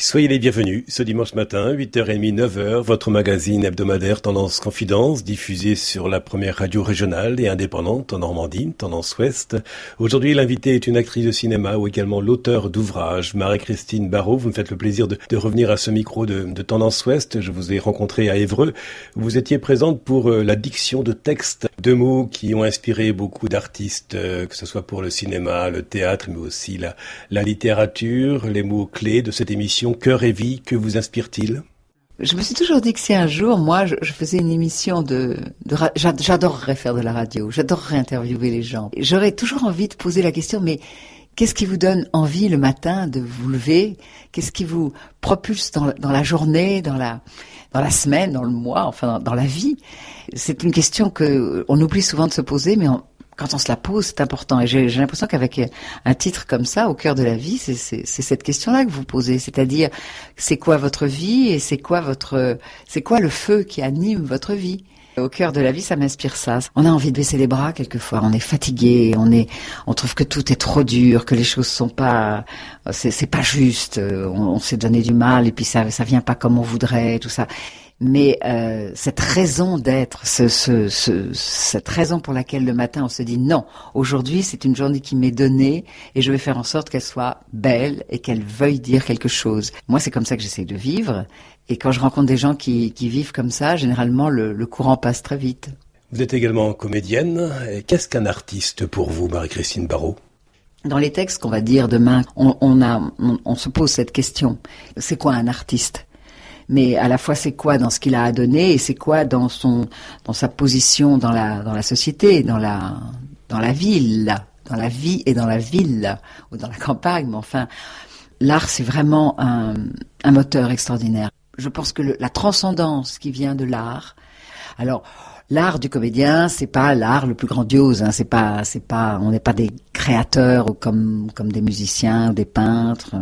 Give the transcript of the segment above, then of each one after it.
Soyez les bienvenus ce dimanche matin, 8h30, 9h, votre magazine hebdomadaire Tendance Confidence, diffusé sur la première radio régionale et indépendante en Normandie, Tendance Ouest. Aujourd'hui, l'invitée est une actrice de cinéma ou également l'auteur d'ouvrages, Marie-Christine Barrault. Vous me faites le plaisir de revenir à ce micro de Tendance Ouest. Je vous ai rencontré à Évreux. Vous étiez présente pour la diction de textes, de mots qui ont inspiré beaucoup d'artistes, que ce soit pour le cinéma, le théâtre, mais aussi la littérature, les mots clés de cette émission. Cœur et vie, que vous inspire-t-il ? Je me suis toujours dit que si un jour, moi, je faisais une émission j'adorerais faire de la radio, j'adorerais interviewer les gens. J'aurais toujours envie de poser la question, mais qu'est-ce qui vous donne envie le matin de vous lever ? Qu'est-ce qui vous propulse dans la journée, dans la semaine, dans le mois, enfin dans la vie ? C'est une question que on oublie souvent de se poser, mais quand on se la pose, c'est important. Et j'ai l'impression qu'avec un titre comme ça, Au cœur de la vie, c'est cette question-là que vous posez. C'est-à-dire, c'est quoi votre vie et c'est quoi le feu qui anime votre vie ? Au cœur de la vie, ça m'inspire ça. On a envie de baisser les bras quelquefois. On est fatigué, on trouve que tout est trop dur, que les choses sont pas, c'est pas juste. On s'est donné du mal et puis ça vient pas comme on voudrait, tout ça. Mais cette raison d'être, cette raison pour laquelle le matin on se dit non, aujourd'hui c'est une journée qui m'est donnée et je vais faire en sorte qu'elle soit belle et qu'elle veuille dire quelque chose. Moi c'est comme ça que j'essaie de vivre et quand je rencontre des gens qui vivent comme ça, généralement le courant passe très vite. Vous êtes également comédienne. Qu'est-ce qu'un artiste pour vous, Marie-Christine Barrault ? Dans les textes qu'on va dire demain, on se pose cette question. C'est quoi un artiste ? Mais à la fois c'est quoi dans ce qu'il a à donner et c'est quoi dans sa position dans la société, dans la ville, dans la vie et dans la ville ou dans la campagne. Mais enfin, l'art c'est vraiment un moteur extraordinaire. Je pense que la transcendance qui vient de l'art. Alors l'art du comédien, c'est pas l'art le plus grandiose. Hein, c'est pas, on n'est pas des créateurs ou comme des musiciens ou des peintres.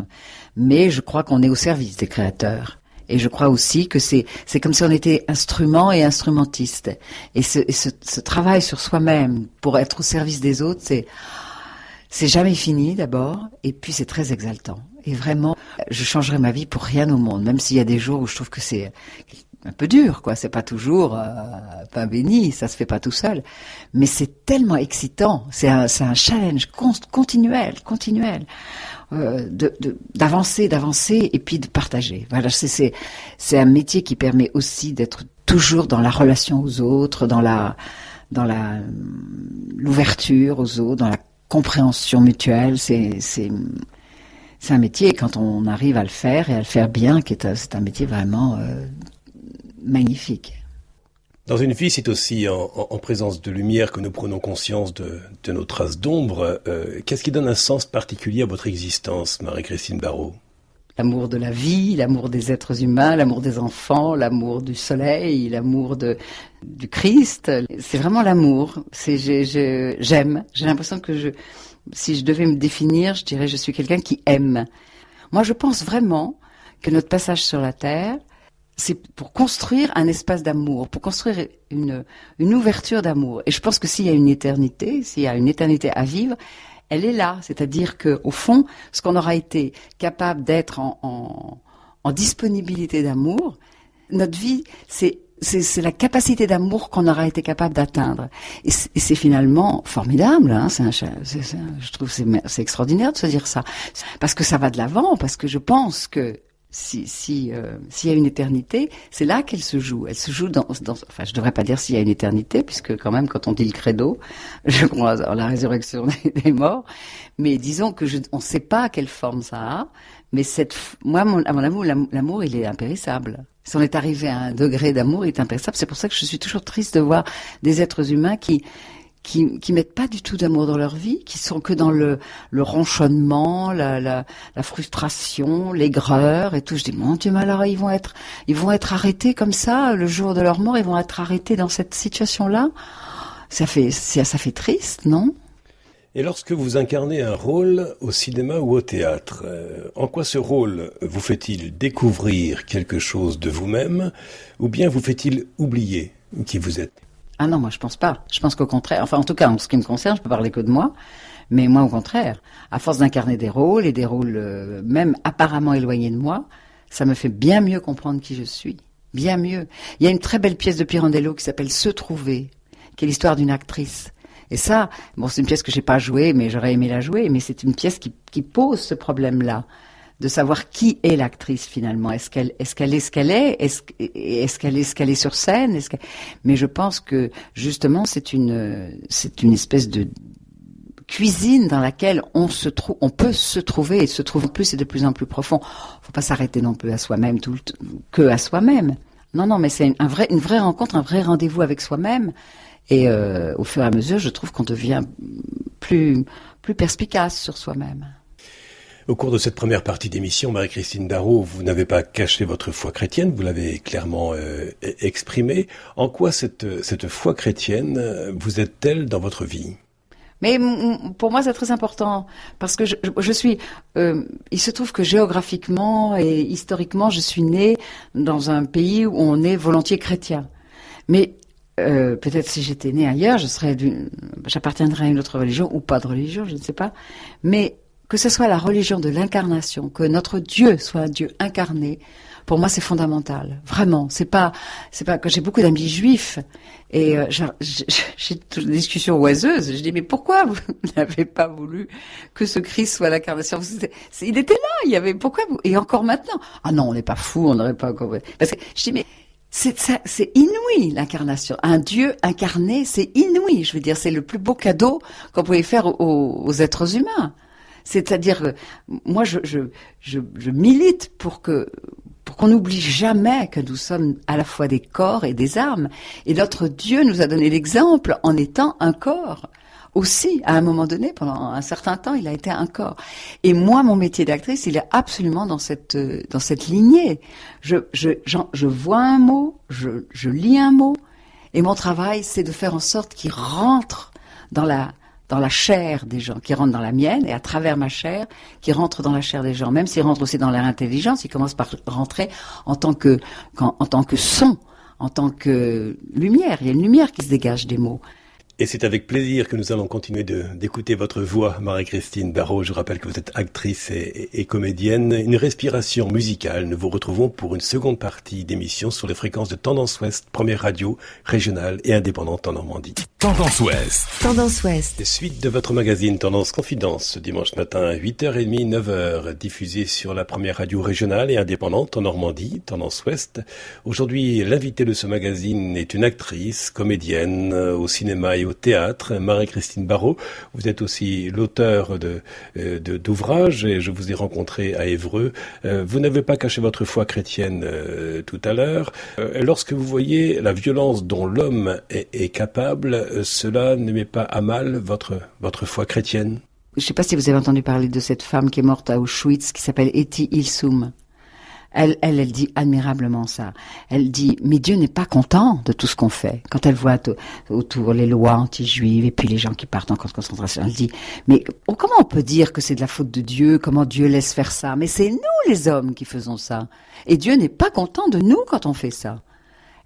Mais je crois qu'on est au service des créateurs. Et je crois aussi que c'est comme si on était instrument et instrumentiste. Et ce travail sur soi-même pour être au service des autres, c'est jamais fini d'abord, et puis c'est très exaltant. Et vraiment, je changerais ma vie pour rien au monde, même s'il y a des jours où je trouve que c'est un peu dur, quoi. C'est pas toujours pain béni, ça se fait pas tout seul. Mais c'est tellement excitant, c'est un challenge continuel. D'avancer et puis de partager. Voilà, c'est un métier qui permet aussi d'être toujours dans la relation aux autres, dans l'ouverture aux autres, dans la compréhension mutuelle. C'est un métier, quand on arrive à le faire et à le faire bien, c'est un métier vraiment magnifique. Dans une vie, c'est aussi en présence de lumière que nous prenons conscience de nos traces d'ombre. Qu'est-ce qui donne un sens particulier à votre existence, Marie-Christine Barrault ? L'amour de la vie, l'amour des êtres humains, l'amour des enfants, l'amour du soleil, l'amour du Christ. C'est vraiment l'amour. J'aime. J'ai l'impression que si je devais me définir, je dirais je suis quelqu'un qui aime. Moi, je pense vraiment que notre passage sur la Terre, c'est pour construire un espace d'amour, pour construire une ouverture d'amour. Et je pense que s'il y a une éternité à vivre, elle est là. C'est-à-dire que, au fond, ce qu'on aura été capable d'être en disponibilité d'amour, notre vie, c'est la capacité d'amour qu'on aura été capable d'atteindre. Et c'est finalement formidable, hein. Je trouve que c'est extraordinaire de se dire ça. Parce que ça va de l'avant, parce que je pense que s'il y a une éternité, c'est là qu'elle se joue. Elle se joue enfin, je devrais pas dire s'il y a une éternité, puisque quand même, quand on dit le credo, je crois en la résurrection des morts. Mais disons que on sait pas quelle forme ça a. Mais à mon amour, l'amour, il est impérissable. Si on est arrivé à un degré d'amour, il est impérissable. C'est pour ça que je suis toujours triste de voir des êtres humains qui mettent pas du tout d'amour dans leur vie, qui sont que dans le ronchonnement, la frustration, l'aigreur et tout. Je dis mon Dieu, mais alors ils vont être arrêtés comme ça le jour de leur mort, ils vont être arrêtés dans cette situation-là. Ça fait triste, non ? Et lorsque vous incarnez un rôle au cinéma ou au théâtre, en quoi ce rôle vous fait-il découvrir quelque chose de vous-même, ou bien vous fait-il oublier qui vous êtes ? Ah non, moi je pense pas. Je pense qu'au contraire, enfin en tout cas en ce qui me concerne, je peux parler que de moi, mais moi au contraire, à force d'incarner des rôles et des rôles même apparemment éloignés de moi, ça me fait bien mieux comprendre qui je suis. Bien mieux. Il y a une très belle pièce de Pirandello qui s'appelle Se trouver, qui est l'histoire d'une actrice. Et ça, bon, c'est une pièce que j'ai pas jouée, mais j'aurais aimé la jouer, mais c'est une pièce qui pose ce problème-là, de savoir qui est l'actrice finalement. Est-ce qu'elle est ce qu'elle est? Est-ce qu'elle est ce qu'elle est sur scène? Mais je pense que justement, c'est une espèce de cuisine dans laquelle on peut se trouver, et se trouver plus et de plus en plus profond. Faut pas s'arrêter non plus à soi-même, que à soi-même. Non, mais c'est une vraie rencontre, un vrai rendez-vous avec soi-même. Et au fur et à mesure, je trouve qu'on devient plus perspicace sur soi-même. Au cours de cette première partie d'émission, Marie-Christine Darrault, vous n'avez pas caché votre foi chrétienne, vous l'avez clairement exprimée. En quoi cette foi chrétienne vous aide-t-elle dans votre vie ? Mais pour moi, c'est très important parce que je suis. Il se trouve que géographiquement et historiquement, je suis née dans un pays où on est volontiers chrétien. Mais peut-être si j'étais née ailleurs, j'appartiendrais à une autre religion ou pas de religion, je ne sais pas. Mais que ce soit la religion de l'incarnation, que notre Dieu soit un Dieu incarné, pour moi c'est fondamental. Vraiment, c'est pas que j'ai beaucoup d'amis juifs et j'ai des discussions oiseuses. Je dis mais pourquoi vous n'avez pas voulu que ce Christ soit l'incarnation? Il était là, il y avait pourquoi vous et encore maintenant. Ah non, on n'est pas fous, on n'aurait pas encore. Parce que je dis mais c'est inouï l'incarnation. Un Dieu incarné, c'est inouï. Je veux dire, c'est le plus beau cadeau qu'on pouvait faire aux êtres humains. C'est-à-dire, moi, je milite pour qu'on n'oublie jamais que nous sommes à la fois des corps et des âmes. Et notre Dieu nous a donné l'exemple en étant un corps. Aussi, à un moment donné, pendant un certain temps, il a été un corps. Et moi, mon métier d'actrice, il est absolument dans cette lignée. Je vois un mot, je lis un mot, et mon travail, c'est de faire en sorte qu'il rentre dans la chair des gens, qui rentre dans la mienne, et à travers ma chair, qui rentre dans la chair des gens. Même s'il rentre aussi dans leur intelligence, il commence par rentrer en tant que son, en tant que lumière. Il y a une lumière qui se dégage des mots. Et c'est avec plaisir que nous allons continuer d'écouter votre voix, Marie-Christine Darrault. Je rappelle que vous êtes actrice et comédienne. Une respiration musicale. Nous vous retrouvons pour une seconde partie d'émission sur les fréquences de Tendance Ouest, première radio régionale et indépendante en Normandie. Tendance Ouest. Tendance Ouest. Suite de votre magazine Tendance Confidence, ce dimanche matin à 8h30, 9h, diffusé sur la première radio régionale et indépendante en Normandie, Tendance Ouest. Aujourd'hui, l'invitée de ce magazine est une actrice, comédienne au cinéma et au théâtre, Marie-Christine Darrault. Vous êtes aussi l'auteur d'ouvrages et je vous ai rencontré à Évreux. Vous n'avez pas caché votre foi chrétienne tout à l'heure. Lorsque vous voyez la violence dont l'homme est capable, cela ne met pas à mal votre foi chrétienne? Je ne sais pas si vous avez entendu parler de cette femme qui est morte à Auschwitz, qui s'appelle Etty Hillesum. Elle dit admirablement ça. Elle dit, mais Dieu n'est pas content de tout ce qu'on fait. Quand elle voit autour les lois anti-juives et puis les gens qui partent en camp de concentration, elle dit, mais comment on peut dire que c'est de la faute de Dieu? Comment Dieu laisse faire ça? Mais c'est nous les hommes qui faisons ça. Et Dieu n'est pas content de nous quand on fait ça.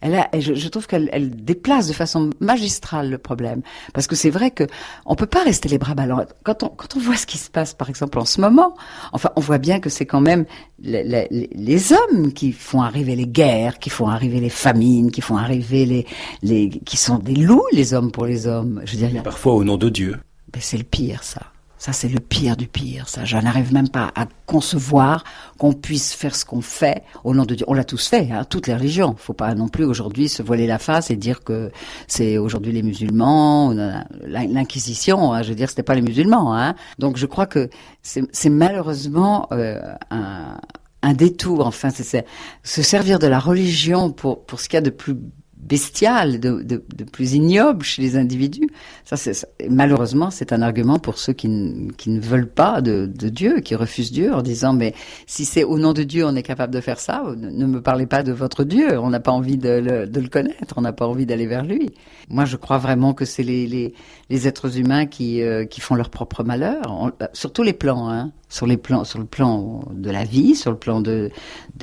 Je trouve qu'elle déplace de façon magistrale le problème. Parce que c'est vrai que on peut pas rester les bras ballants. Quand on voit ce qui se passe, par exemple, en ce moment, enfin, on voit bien que c'est quand même les hommes qui font arriver les guerres, qui font arriver les famines, qui font arriver qui sont des loups, les hommes pour les hommes. Je veux dire, parfois au nom de Dieu. Ben, c'est le pire, ça. Ça, c'est le pire du pire, ça. Je n'arrive même pas à concevoir qu'on puisse faire ce qu'on fait au nom de Dieu. On l'a tous fait, hein, toutes les religions. Faut pas non plus aujourd'hui se voiler la face et dire que c'est aujourd'hui les musulmans, l'inquisition, hein, je veux dire, c'était pas les musulmans, hein. Donc, je crois que c'est malheureusement, un détour, enfin, c'est se servir de la religion pour ce qu'il y a de plus bestial, de plus ignoble chez les individus. Malheureusement, c'est un argument pour ceux qui ne veulent pas de Dieu, qui refusent Dieu en disant, mais si c'est au nom de Dieu on est capable de faire ça, ne me parlez pas de votre Dieu, on n'a pas envie de le connaître, on n'a pas envie d'aller vers lui. Moi, je crois vraiment que c'est les êtres humains qui font leur propre malheur, sur tous les plans, hein. Sur le plan de la vie, sur le plan des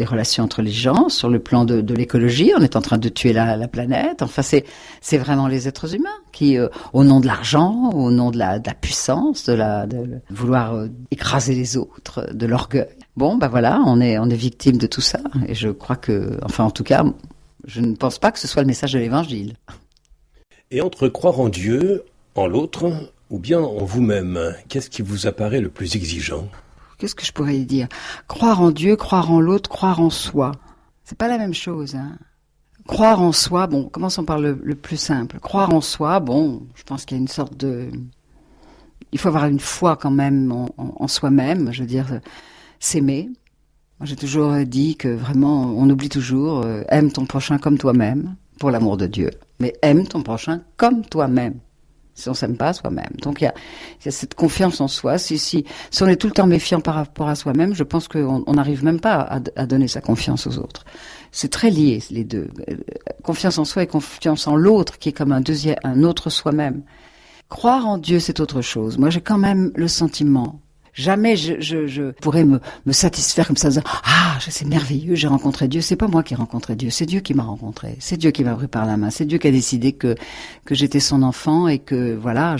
relations entre les gens, sur le plan de l'écologie, on est en train de tuer la planète. Enfin, c'est vraiment les êtres humains qui, au nom de l'argent, au nom de la puissance, de vouloir écraser les autres, de l'orgueil. Bon, ben voilà, on est victime de tout ça. Et je crois que, enfin en tout cas, je ne pense pas que ce soit le message de l'Évangile. Et entre croire en Dieu, en l'autre, ou bien en vous-même, qu'est-ce qui vous apparaît le plus exigeant ? Qu'est-ce que je pourrais dire ? Croire en Dieu, croire en l'autre, croire en soi. C'est pas la même chose, hein. Croire en soi, bon, commençons par le plus simple. Croire en soi, bon, je pense qu'il y a une sorte de... Il faut avoir une foi quand même en soi-même, je veux dire, s'aimer. Moi, j'ai toujours dit que vraiment, on oublie toujours, aime ton prochain comme toi-même, pour l'amour de Dieu. Mais aime ton prochain comme toi-même. Si on s'aime pas soi-même. Donc il y a cette confiance en soi. Si on est tout le temps méfiant par rapport à soi-même, je pense qu'on n'arrive même pas à donner sa confiance aux autres. C'est très lié, les deux. Confiance en soi et confiance en l'autre, qui est comme un autre soi-même. Croire en Dieu, c'est autre chose. Moi, j'ai quand même le sentiment. Jamais je pourrais me satisfaire comme ça, en disant, ah, c'est merveilleux, j'ai rencontré Dieu. C'est pas moi qui ai rencontré Dieu, c'est Dieu qui m'a rencontré. C'est Dieu qui m'a pris par la main. C'est Dieu qui a décidé que j'étais son enfant et que, voilà,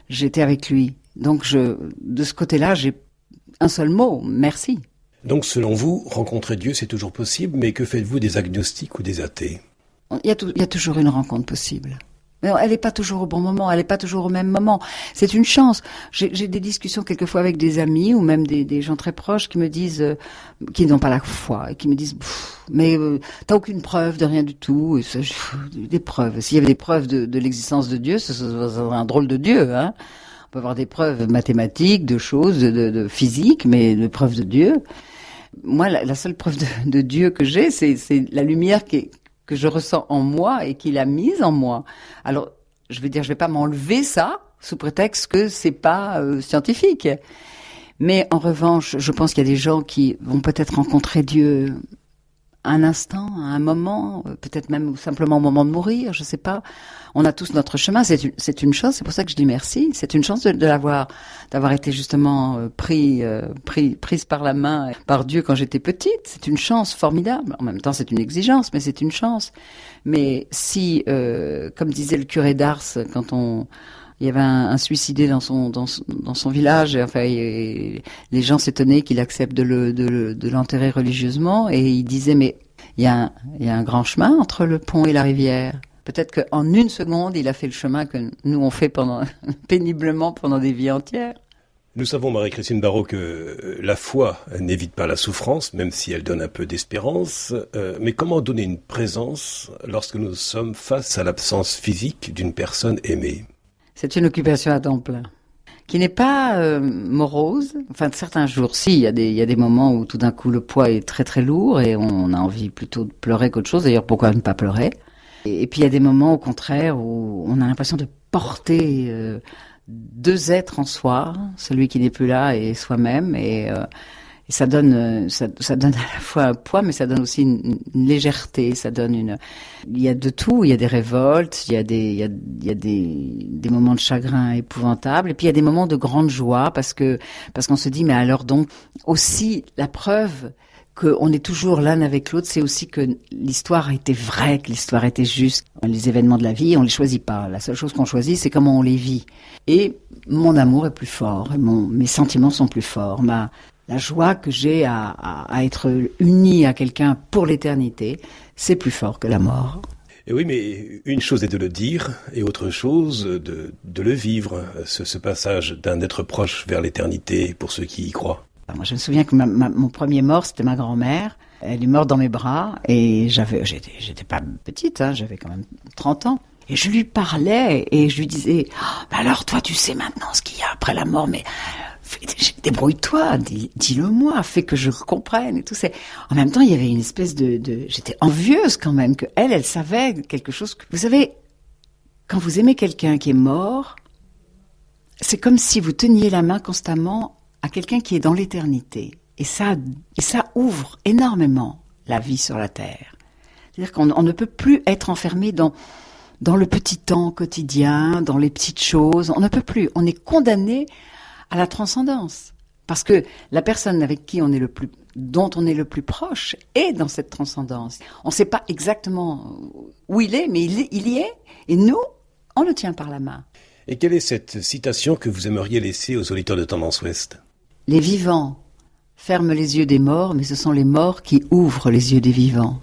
j'étais avec lui. Donc de ce côté-là, j'ai un seul mot, merci. Donc, selon vous, rencontrer Dieu, c'est toujours possible, mais que faites-vous des agnostiques ou des athées ? Il y a toujours une rencontre possible. Mais elle n'est pas toujours au bon moment, elle n'est pas toujours au même moment. C'est une chance. J'ai des discussions quelquefois avec des amis ou même des gens très proches qui me disent, qui n'ont pas la foi, et qui me disent, mais t'as aucune preuve de rien du tout. Et ça, des preuves. S'il y avait des preuves de l'existence de Dieu, ce serait un drôle de Dieu, hein. On peut avoir des preuves mathématiques, de choses, de physique, mais de preuves de Dieu. Moi, la seule preuve de Dieu que j'ai, c'est la lumière que je ressens en moi et qu'il a mise en moi. Alors, je vais pas m'enlever ça sous prétexte que c'est pas scientifique. Mais en revanche, je pense qu'il y a des gens qui vont peut-être rencontrer Dieu un instant, à un moment, peut-être même simplement au moment de mourir, je sais pas. On a tous notre chemin, c'est une chance, c'est pour ça que je dis merci. C'est une chance d'avoir été justement prise par la main par Dieu quand j'étais petite. C'est une chance formidable. En même temps, c'est une exigence, mais c'est une chance. Mais si, comme disait le curé d'Ars, quand il y avait un suicidé dans son village, et enfin, les gens s'étonnaient qu'il accepte de l'enterrer religieusement, et il disait, mais il y a un grand chemin entre le pont et la rivière. Peut-être qu'en une seconde, il a fait le chemin que nous on fait péniblement pendant des vies entières. Nous savons, Marie-Christine Barrault, que la foi n'évite pas la souffrance, même si elle donne un peu d'espérance. Mais comment donner une présence lorsque nous sommes face à l'absence physique d'une personne aimée ? C'est une occupation à temps plein, qui n'est pas morose. Enfin, certains jours, si, il y a des moments où tout d'un coup le poids est très très lourd et on a envie plutôt de pleurer qu'autre chose. D'ailleurs, pourquoi ne pas pleurer ? Et puis il y a des moments au contraire où on a l'impression de porter deux êtres en soi, celui qui n'est plus là et soi-même, et ça donne ça donne à la fois un poids, mais ça donne aussi une légèreté, ça donne il y a de tout, il y a des révoltes, il y a des moments de chagrin épouvantables, et puis il y a des moments de grande joie parce qu'on se dit, mais alors donc aussi la preuve qu'on est toujours l'un avec l'autre, c'est aussi que l'histoire a été vraie, que l'histoire était juste. Les événements de la vie, on les choisit pas. La seule chose qu'on choisit, c'est comment on les vit. Et mon amour est plus fort, et mes sentiments sont plus forts. La joie que j'ai à être unie à quelqu'un pour l'éternité, c'est plus fort que la mort. Et oui, mais une chose est de le dire, et autre chose de le vivre, ce passage d'un être proche vers l'éternité pour ceux qui y croient. Moi, je me souviens que mon premier mort, c'était ma grand-mère. Elle est morte dans mes bras et j'étais pas petite, hein, j'avais quand même 30 ans. Et je lui parlais et je lui disais, bah alors toi, tu sais maintenant ce qu'il y a après la mort, mais débrouille-toi, dis-le-moi, fais que je comprenne et tout. En même temps, il y avait une espèce j'étais envieuse quand même que elle savait quelque chose. Vous savez, quand vous aimez quelqu'un qui est mort, c'est comme si vous teniez la main constamment à quelqu'un qui est dans l'éternité. Et ça ouvre énormément la vie sur la terre. C'est-à-dire qu'on ne peut plus être enfermé dans le petit temps quotidien, dans les petites choses. On ne peut plus. On est condamné à la transcendance. Parce que la personne avec qui dont on est le plus proche est dans cette transcendance. On ne sait pas exactement où il est, mais il y est. Et nous, on le tient par la main. Et quelle est cette citation que vous aimeriez laisser aux auditeurs de Tendance Ouest ? Les vivants ferment les yeux des morts, mais ce sont les morts qui ouvrent les yeux des vivants.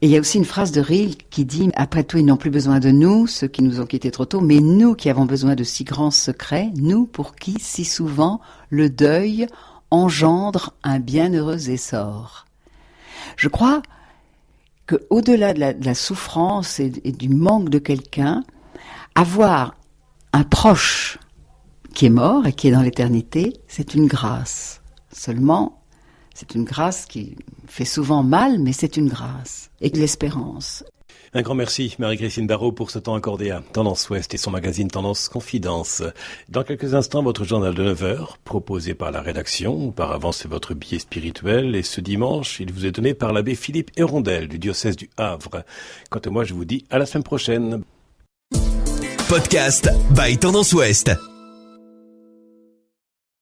Et il y a aussi une phrase de Rilke qui dit « Après tout, ils n'ont plus besoin de nous, ceux qui nous ont quittés trop tôt, mais nous qui avons besoin de si grands secrets, nous pour qui, si souvent, le deuil engendre un bienheureux essor. » Je crois qu'au-delà de la souffrance et du manque de quelqu'un, avoir un proche qui est mort et qui est dans l'éternité, c'est une grâce. Seulement, c'est une grâce qui fait souvent mal, mais c'est une grâce. Et de l'espérance. Un grand merci, Marie-Christine Barrault, pour ce temps accordé à Tendance Ouest et son magazine Tendance Confidence. Dans quelques instants, votre journal de 9h, proposé par la rédaction. Auparavant, c'est votre billet spirituel. Et ce dimanche, il vous est donné par l'abbé Philippe Hérondel du diocèse du Havre. Quant à moi, je vous dis à la semaine prochaine. Podcast by Tendance Ouest.